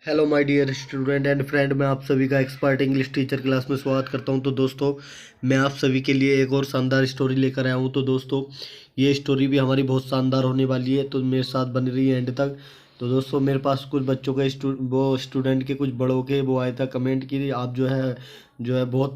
Hello my dear student and friend, मैं आप सभी का एक्सपर्ट इंग्लिश टीचर क्लास में स्वागत करता हूं। तो दोस्तों, मैं आप सभी के लिए एक और शानदार स्टोरी लेकर आया हूं। तो दोस्तों, ये स्टोरी भी हमारी बहुत शानदार होने वाली है, तो मेरे साथ बनी रही एंड तक। तो दोस्तों, मेरे पास कुछ बच्चों के स्टूडेंट के कुछ बड़ों के वो आया था कमेंट की आप जो है बहुत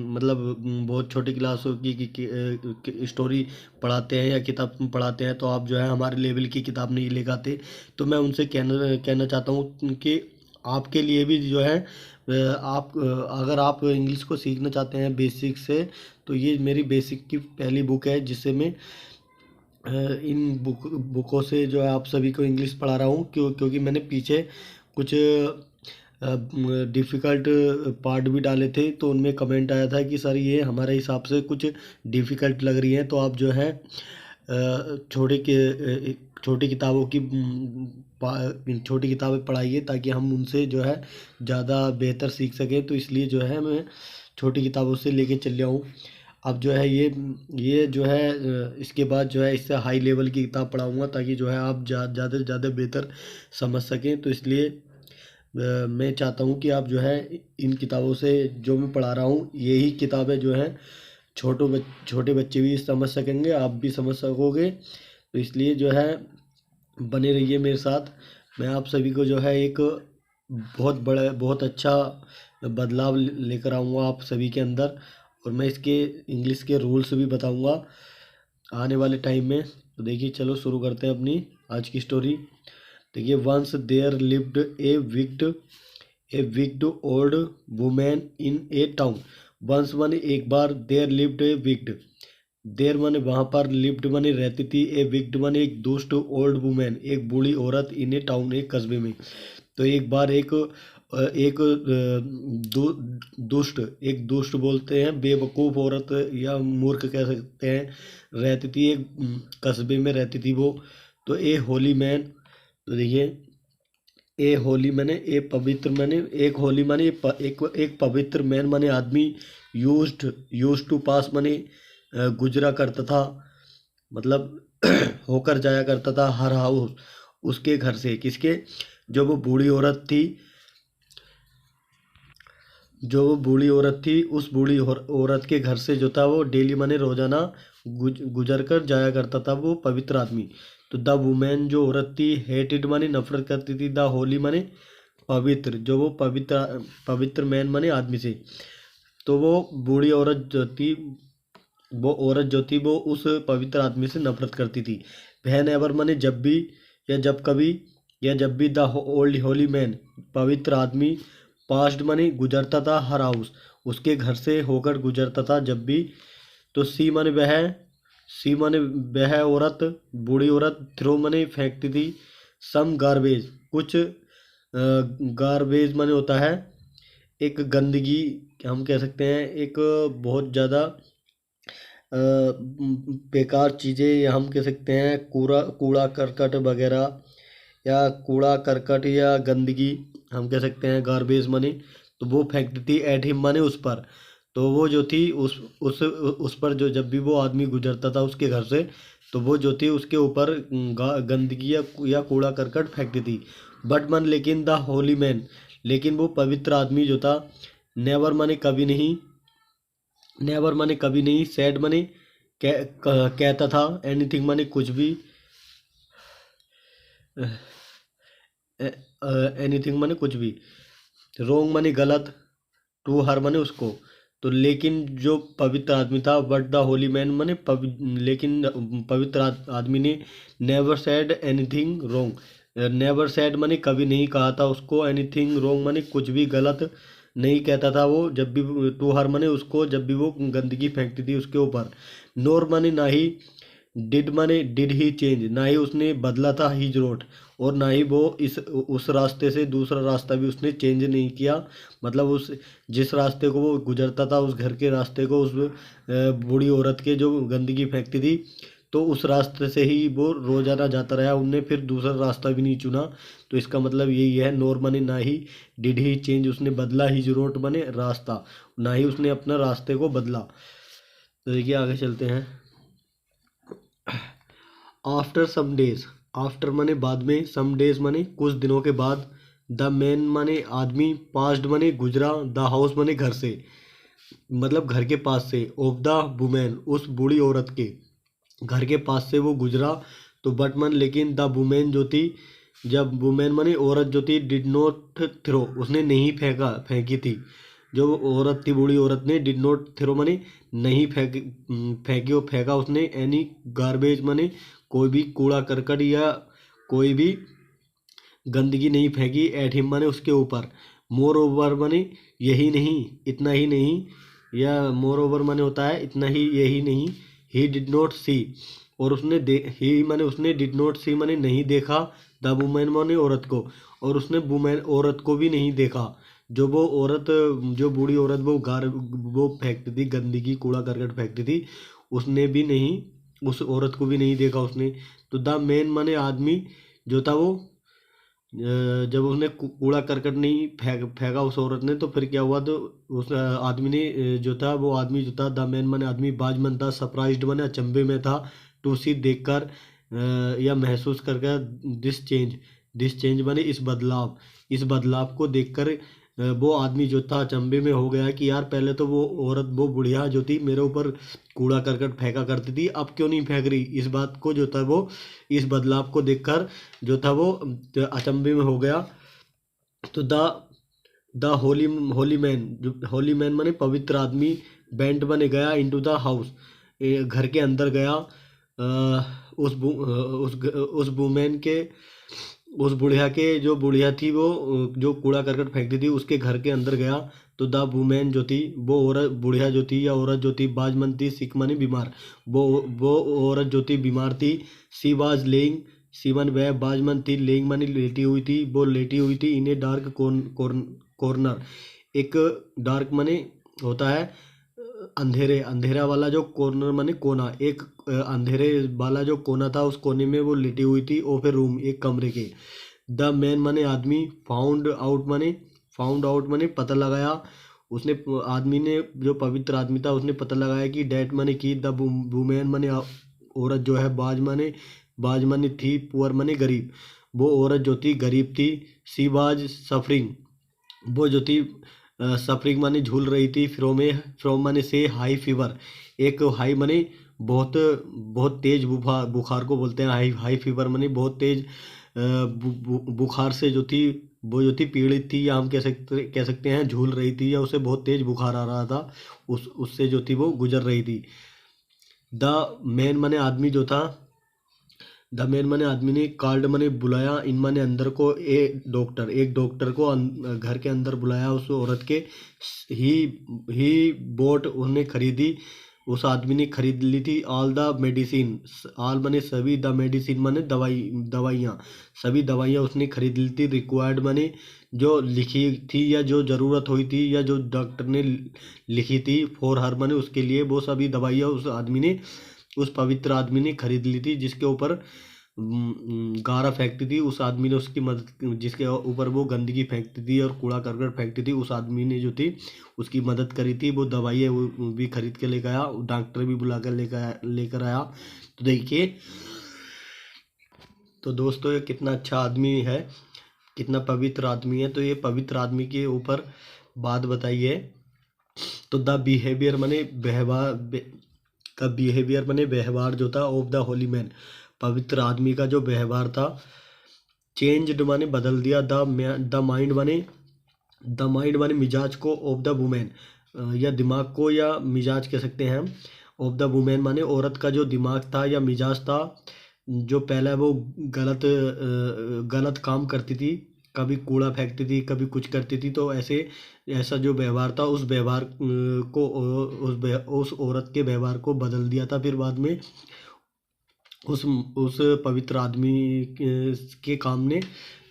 मतलब बहुत छोटी क्लासों की स्टोरी पढ़ाते हैं या किताब पढ़ाते हैं, तो आप जो है हमारे लेवल की किताब नहीं लेकर आते। तो मैं उनसे कहना कहना चाहता हूँ कि आपके लिए भी जो है अगर आप इंग्लिश को सीखना चाहते हैं बेसिक से, तो ये मेरी बेसिक की पहली बुक है, जिससे मैं इन बुकों से जो है आप सभी को इंग्लिश पढ़ा रहा हूँ। क्योंकि मैंने पीछे कुछ डिफ़िकल्ट पार्ट भी डाले थे, तो उनमें कमेंट आया था कि सर ये हमारे हिसाब से कुछ डिफ़िकल्ट लग रही हैं, तो आप जो है छोटी किताबों की छोटी किताबें पढ़ाइए, ताकि हम उनसे जो है ज़्यादा बेहतर सीख सकें। तो इसलिए जो है मैं छोटी किताबों से लेके चल रहा हूँ। अब जो है ये जो है इसके बाद जो है इससे हाई लेवल की किताब पढ़ाऊँगा, ताकि जो है आप ज़्यादा से ज़्यादा बेहतर समझ सकें। तो इसलिए मैं चाहता हूँ कि आप जो है इन किताबों से जो मैं पढ़ा रहा हूँ, यही किताबें जो हैं छोटे बच्चे भी समझ सकेंगे, आप भी समझ सकोगे। तो इसलिए जो है बने रहिए मेरे साथ। मैं आप सभी को जो है एक बहुत अच्छा बदलाव लेकर आऊँगा आप सभी के अंदर, और मैं इसके इंग्लिश के रूल्स भी बताऊँगा आने वाले टाइम में। तो देखिए, चलो शुरू करते हैं अपनी आज की स्टोरी। देखिए, once there lived a wicked old women in a town. Once माने एक बार, there lived a wicked, there माने वहाँ पर, लिव्ड माने रहती थी, ए विक्ड माने एक दुष्ट, ओल्ड वुमेन एक बूढ़ी औरत, इन ए टाउन एक कस्बे में। तो एक बार एक दुष्ट बोलते हैं बेवकूफ़ औरत या मूर्ख कह सकते हैं, रहती थी एक कस्बे में रहती थी वो। तो ए होली मैन, तो देखिए, ए होली माने ए पवित्र माने, एक होली माने एक पवित्र मैन माने आदमी, यूज्ड टू पास माने गुजरा करता था, मतलब होकर जाया करता था, हर हाउस उसके घर से, किसके, जो वो बूढ़ी औरत थी, जो वो बूढ़ी औरत थी, उस बूढ़ी औरत के घर से जो था वो डेली माने रोजाना गुजर कर जाया करता था वो पवित्र आदमी। तो द वुमेन जो औरत थी, हेटेड माने नफरत करती थी, द होली माने पवित्र, जो वो पवित्र मैन माने आदमी से। तो वो बूढ़ी औरत जो थी, वो उस पवित्र आदमी से नफरत करती थी। वहन एवर माने जब भी, या जब कभी, या जब भी द ओल्ड होली मैन पवित्र आदमी, पास्ट माने गुजरता था, हर हाउस उसके घर से होकर गुजरता था जब भी। तो सी माने वह औरत, बूढ़ी औरत, थ्रो माने फेंकती थी, सम गार्बेज कुछ, गार्बेज माने होता है एक गंदगी, हम कह सकते हैं एक बहुत ज़्यादा बेकार चीज़ें, या हम कह सकते हैं कूड़ा कूड़ा करकट वगैरह, या कूड़ा करकट या गंदगी, हम कह सकते हैं गार्बेज मनी। तो वो फेंकती थी एट हिम मनी, उस पर। तो वो जो थी उस पर, जो जब भी वो आदमी गुजरता था उसके घर से, तो वो जो थी उसके ऊपर गंदगी या कूड़ा करकट फेंकती थी। बट मन, लेकिन द होली मैन, लेकिन वो पवित्र आदमी जो था, नेवर माने कभी नहीं, नेवर माने कभी नहीं, सैड माने कहता था, एनीथिंग माने कुछ भी, एनीथिंग माने कुछ भी, रोंग माने गलत, टू हर माने उसको। तो लेकिन जो पवित्र आदमी था, बट द होली मैन माने लेकिन पवित्र आदमी ने नेवर सेड एनीथिंग रोंग, नेवर सेड माने कभी नहीं कहा था उसको, एनीथिंग रोंग माने कुछ भी गलत नहीं कहता था वो, जब भी टू हर माने उसको, जब भी वो गंदगी फेंकती थी उसके ऊपर। नोर माने ना ही, डिड माने डिड ही चेंज, ना ही उसने बदला था हिज रोड, और ना ही वो उस रास्ते से दूसरा रास्ता भी उसने चेंज नहीं किया। मतलब उस जिस रास्ते को वो गुजरता था, उस घर के रास्ते को, उस बूढ़ी औरत के जो गंदगी फेंकती थी, तो उस रास्ते से ही वो रोजाना जाता रहा, उनने फिर दूसरा रास्ता भी नहीं चुना। तो इसका मतलब यही है, नोर माने ना ही, डिड ही चेंज उसने बदला, हिज रोड माने रास्ता, ना ही उसने अपना रास्ते को बदला। तो देखिए, आगे चलते हैं। आफ्टर सम डेज, आफ्टर माने बाद में, सम डेज माने कुछ दिनों के बाद, द मैन माने आदमी, पास्ड माने गुजरा, द हाउस माने घर से, मतलब घर के पास से, ऑफ द वुमेन उस बूढ़ी औरत के, घर के पास से वो गुजरा। तो बट मन लेकिन द वुमेन जो थी, जब वुमेन माने औरत जो थी, डिड नॉट थ्रो उसने नहीं फेंकी थी। जो औरत थी, बूढ़ी औरत ने डिड नॉट थ्रो माने नहीं फेंका उसने, एनी गार्बेज माने कोई भी कूड़ा करकट या कोई भी गंदगी नहीं फेंकी, एट हिम माने उसके ऊपर, मोर ओवर माने यही नहीं, इतना ही नहीं, या मोर ओवर माने होता है इतना ही, यही नहीं, ही डिड नॉट सी और उसने ही माने उसने, डिड नॉट सी माने नहीं देखा, द वुमेन माने औरत को, और उसने वुमेन औरत को भी नहीं देखा। जो वो औरत, जो बूढ़ी औरत वो फेंकती थी गंदगी, कूड़ा करकट फेंकती थी, उसने भी नहीं, उस औरत को भी नहीं देखा उसने। तो द मैन माने आदमी जो था वो, जब उसने कूड़ा करकट नहीं फेंका उस औरत ने, तो फिर क्या हुआ, तो उस आदमी ने, जो था वो आदमी जो था, द मैन माने आदमी, बाजमन था, सरप्राइज्ड माने अचंभे में था, टू सी देखकर, या महसूस करके, दिस चेंज माने इस बदलाव को देखकर, वो आदमी जो था अचंभे में हो गया कि यार पहले तो वो औरत, वो बुढ़िया जो थी मेरे ऊपर कूड़ा करकट फेंका करती थी, अब क्यों नहीं फेंक रही। इस बात को जो था वो, इस बदलाव को देखकर जो था वो अचंभे में हो गया। तो द होली मैन, जो होली मैन माने पवित्र आदमी, बेंट बने गया इनटू द हाउस, घर के अंदर गया, उस वुमेन के, उस बुढ़िया के, जो बुढ़िया थी वो, जो कूड़ा करकट फेंकती थी, उसके घर के अंदर गया। तो द वुमेन जो थी, वो औरत, बुढ़िया जो थी या औरत जो थी, बाजमन थी, सिक माने बीमार, वो औरत जो थी बीमार थी, सी वाज लेइंग, सीमन वह बाजमन थी, लेइंग मानी लेटी हुई थी, वो लेटी हुई थी, इन ए डार्क कॉर्नर, एक डार्क माने होता है अंधेरे, अंधेरा वाला जो कॉर्नर माने कोना, एक अंधेरे वाला जो कोना था, उस कोने में वो लेटी हुई थी, और फिर रूम, एक कमरे के। द मैन माने आदमी, फाउंड आउट माने पता लगाया, उसने, आदमी ने, जो पवित्र आदमी था, उसने पता लगाया कि डैट माने की, द वुमेन माने औरत जो है, बाज माने थी, पुअर माने गरीब, वो औरत जो थी गरीब थी, सी बाज सफरिंग, वो जो थी सफरिंग माने झूल रही थी, फ्रोम माने से, हाई फीवर, एक हाई माने बहुत बहुत तेज बुखार को बोलते हैं, हाई फीवर माने बहुत तेज बुखार से जो थी, वो जो थी पीड़ित थी, या हम कह सकते हैं झूल रही थी, या उसे बहुत तेज बुखार आ रहा था, उससे जो थी वो गुजर रही थी। द मैन माने आदमी जो था, द मैन माने आदमी ने, कार्ड माने बुलाया, इन माने अंदर को, एक डॉक्टर को घर के अंदर बुलाया उस औरत के, ही ही बोट उन्हें खरीदी, उस आदमी ने खरीद ली थी, ऑल द मेडिसिन, ऑल माने सभी, द मेडिसिन माने दवाइयाँ, सभी दवाइयाँ उसने खरीद ली थी, रिक्वायर्ड माने जो लिखी थी, या जो ज़रूरत हुई थी, या जो डॉक्टर ने लिखी थी, फॉर हर माने उसके लिए, वो सभी दवाइयाँ उस आदमी ने, उस पवित्र आदमी ने खरीद ली थी, जिसके ऊपर गारा फेंकती थी, उस आदमी ने उसकी मदद, जिसके ऊपर वो गंदगी फेंकती थी और कूड़ा करकट फेंकती थी, उस आदमी ने जो थी उसकी मदद करी थी, वो दवाइयाँ वो भी खरीद के लेकर आया, डॉक्टर भी बुला कर लेकर आया। तो देखिए, तो दोस्तों ये कितना अच्छा आदमी है, कितना पवित्र आदमी है। तो ये पवित्र आदमी के ऊपर बात बताइए। तो द बिहेवियर माने व्यवहार, का बिहेवियर माने व्यवहार जो था, ऑफ द होली मैन, पवित्र आदमी का जो व्यवहार था, चेंज्ड माने बदल दिया, द माइंड माने मिजाज को, ऑफ द वुमेन, या दिमाग को, या मिजाज कह सकते हैं हम, ऑफ द वुमेन माने औरत का जो दिमाग था या मिजाज था, जो पहले वो गलत काम करती थी, कभी कूड़ा फेंकती थी, कभी कुछ करती थी, तो ऐसा जो व्यवहार था, उस व्यवहार को, उस औरत के व्यवहार को बदल दिया था फिर बाद में, उस पवित्र आदमी के काम ने,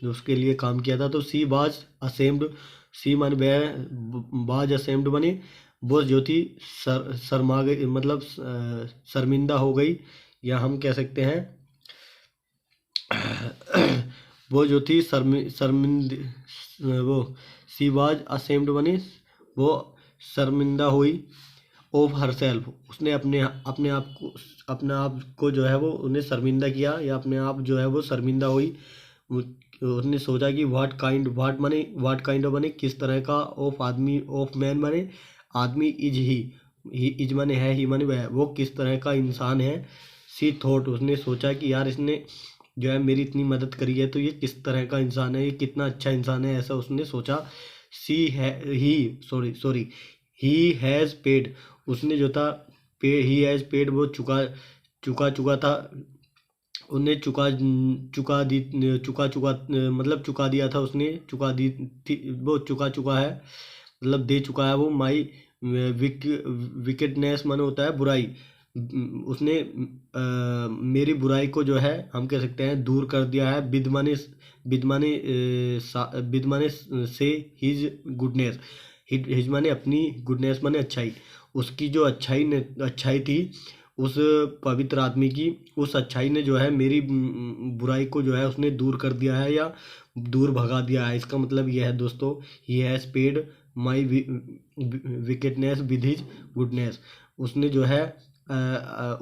जो उसके लिए काम किया था। तो सी बाज असेम्ड, सी माने बाज असेम्ड बने, वो जो थी शर्मा गई, मतलब शर्मिंदा हो गई, या हम कह सकते हैं वो जो थी शर्मिंद, वो सी वाज असेम्ड बनी, वो शर्मिंदा हुई, ऑफ हरसेल्फ, उसने अपने आप को जो है वो उन्हें शर्मिंदा किया, या अपने आप जो है वो शर्मिंदा हुई, उसने सोचा कि व्हाट माने किस तरह का ऑफ आदमी, ऑफ मैन माने आदमी, इज ही इज माने है, ही माने वह, वो किस तरह का इंसान है। सी थॉट, उसने सोचा कि यार इसने जो है मेरी इतनी मदद करी है तो ये किस तरह का इंसान है, ये कितना अच्छा इंसान है, ऐसा उसने सोचा। सी है ही सॉरी ही हैज़ पेड, उसने जो था पे ही हैज़ पेड, वो चुका था, उन्हें चुका मतलब चुका दिया था उसने, चुका दी थी, वो चुका है मतलब दे चुका है वो। माई विकेटनेस माने होता है बुराई, उसने मेरी बुराई को जो है हम कह सकते हैं दूर कर दिया है। बिद माने से हिज गुडनेस, हिज माने अपनी, गुडनेस माने अच्छाई, उसकी जो अच्छाई थी उस पवित्र आदमी की, उस अच्छाई ने जो है मेरी बुराई को जो है उसने दूर कर दिया है या दूर भगा दिया है। इसका मतलब यह है दोस्तों, he has paid my wickedness with his goodness, उसने जो है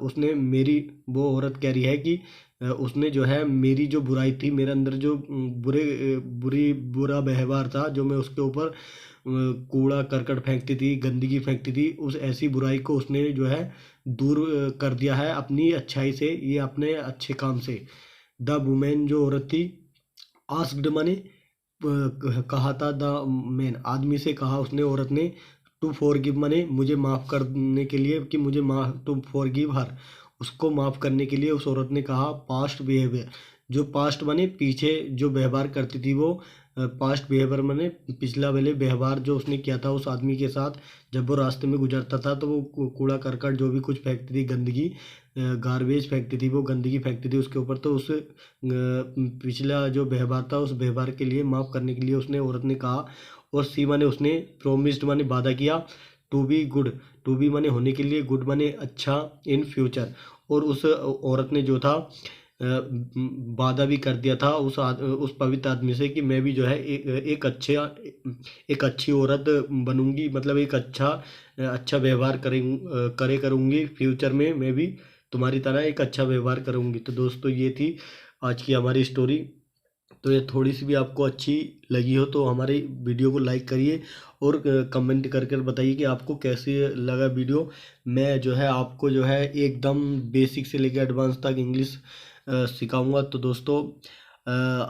उसने मेरी, वो औरत कह रही है कि उसने जो है मेरी जो बुराई थी, मेरे अंदर जो बुरा व्यवहार था, जो मैं उसके ऊपर कूड़ा करकट फेंकती थी, गंदगी फेंकती थी, उस ऐसी बुराई को उसने जो है दूर कर दिया है अपनी अच्छाई से, ये अपने अच्छे काम से। द वुमेन, जो औरत थी, आस्क्ड माने कहा था, द मैन आदमी से कहा उसने, औरत ने, टू फॉरगिव माने मुझे माफ़ करने के लिए, कि मुझे टू फॉरगिव हर, उसको माफ़ करने के लिए उस औरत ने कहा। पास्ट बिहेवियर, जो पास्ट माने पीछे जो व्यवहार करती थी वो, पास्ट बिहेवियर माने पिछला वाले व्यवहार जो उसने किया था उस आदमी के साथ, जब वो रास्ते में गुजरता था तो वो कूड़ा करकट जो भी कुछ फेंकती थी, गंदगी गार्बेज फेंकती थी, वो गंदगी फेंकती थी उसके ऊपर, तो उस पिछला जो व्यवहार था उस व्यवहार के लिए माफ़ करने के लिए उसने, औरत ने कहा। और सी माने उसने प्रोमिस्ड माने वादा किया, to be good, to be माने होने के लिए, गुड माने अच्छा, इन फ्यूचर, और उस औरत ने जो था वादा भी कर दिया था उस पवित्र आदमी से कि मैं भी जो है एक अच्छी औरत बनूंगी, मतलब एक अच्छा व्यवहार करूंगी फ्यूचर में, मैं भी तुम्हारी तरह एक अच्छा व्यवहार करूंगी। तो दोस्तों ये थी आज की हमारी स्टोरी। तो ये थोड़ी सी भी आपको अच्छी लगी हो तो हमारी वीडियो को लाइक करिए और कमेंट करके बताइए कि आपको कैसे लगा वीडियो। मैं जो है आपको जो है एकदम बेसिक से लेकर एडवांस तक इंग्लिश सिखाऊंगा। तो दोस्तों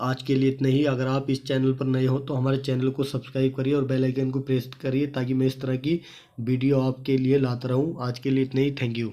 आज के लिए इतना ही। अगर आप इस चैनल पर नए हो तो हमारे चैनल को सब्सक्राइब करिए और बेल आइकन को प्रेस करिए ताकि मैं इस तरह की वीडियो आपके लिए लाता रहूं। आज के लिए इतना ही, थैंक यू।